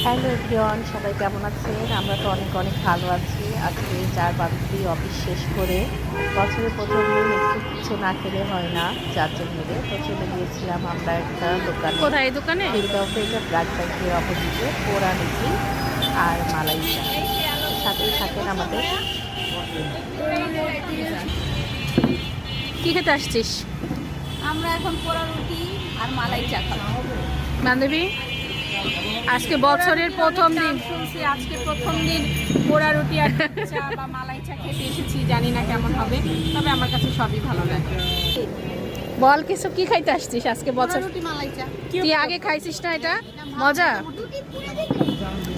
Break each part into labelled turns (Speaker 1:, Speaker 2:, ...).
Speaker 1: Hello everyone, সবাই কেমন আছেন? আমরা তো অনেক অনেক ভালো আছি। আজকে 4 বান্ধবী অফিস শেষ করে বছরের প্রথম দিন একটু কিছু না খেলে হয় না, 4 জন মিলে তো চলে গিয়েছিলাম আমরা একটা দোকানে।
Speaker 2: কোথায় দোকানে?
Speaker 1: ফিল্ড অফিসের ব্লাড ব্যাংকের অপোজিটে পোড়া রুটি আর মালাই চা। সাথেই থাকেন আমাদের।
Speaker 2: কি খেতে আসছিস?
Speaker 3: আমরা এখন পোড়া রুটি আর মালাই চা খাবো।
Speaker 2: বান্ধবী, আজকে বছরের প্রথম দিন।
Speaker 3: শুনছি আজকে প্রথম দিন পোড়া রুটি আর চা বা মালাই চা খেতে এসেছি। জানি না কেমন হবে, তবে আমার কাছে সবই ভালো লাগে।
Speaker 2: বল কিছু, কি খাইতে আসছিস আজকে বছর?
Speaker 3: রুটি মালাই চা
Speaker 2: তুই আগে খাইছিস না? এটা মজা।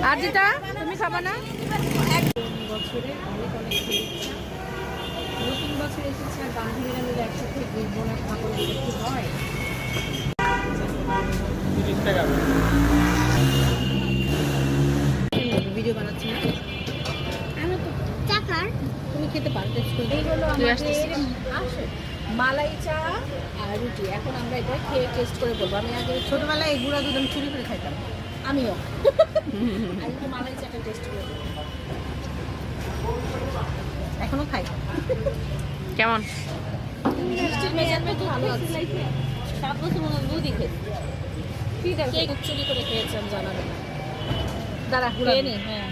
Speaker 2: আর যেটা তুমি খাবা না?
Speaker 3: বছরে অনেক অনেক শুভেচ্ছা। নতুন বছর এসেছে আর বান্ধবীরা মিলে একসাথে ঘুরবো না, খাবো না, কি হয়? ভিডিও বানাচ্ছি না আমি তো চাকার। তুমি খেতে পারো, টেস্ট করে। এই হলো
Speaker 2: তুই
Speaker 3: আমাদের
Speaker 2: আসতেছিস?
Speaker 3: আসে মালাই চা আর রুটি। এখন আমরা এটা খেয়ে টেস্ট করে বলবো। আমি আগে ছোটবেলায় এই গুঁড়া দুধ আমি চুরি করে খাইতাম, আমিও। আজকে মালাই চাটা টেস্ট করে বলবো। এখনো খাই।
Speaker 2: কেমন?
Speaker 3: মিষ্টির মেজারমেন্ট ভালো আছে। 7 বছর মনে হয় দুধই খেয়েছি। কে দুধ চুরি করে খেয়েছেন জানাবেন।
Speaker 2: দাঁড়া,
Speaker 3: খেয়ে নি। হ্যাঁ,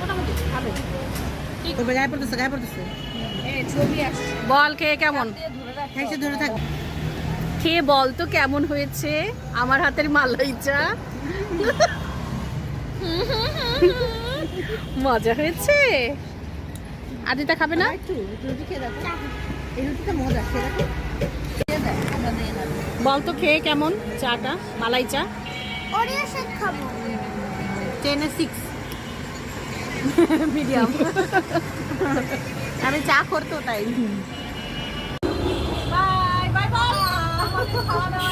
Speaker 3: মোটামুটি খাবে।
Speaker 4: গায়ে পড়তেছে গায়ে পড়তেছে
Speaker 3: ছবি আসছে।
Speaker 2: বল খেয়ে কেমন?
Speaker 4: খাইছে ধরে থাক
Speaker 2: খেয়ে বল তো কেমন হয়েছে আমার হাতের মালাই চা। মজা হয়েছে। আদিতা খাবে না?
Speaker 4: একটু রুটি খেয়ে দেখো, এই রুটিটা মজা, খেয়ে দেখো।
Speaker 2: বল তো খেয়ে কেমন চাটা, মালাই চা?
Speaker 4: ওরিও শেক খাবো। 10-6
Speaker 2: মিডিয়াম।
Speaker 4: আমি চা করতো তাই।
Speaker 3: Bye bye bye. খাওয়া দাওয়া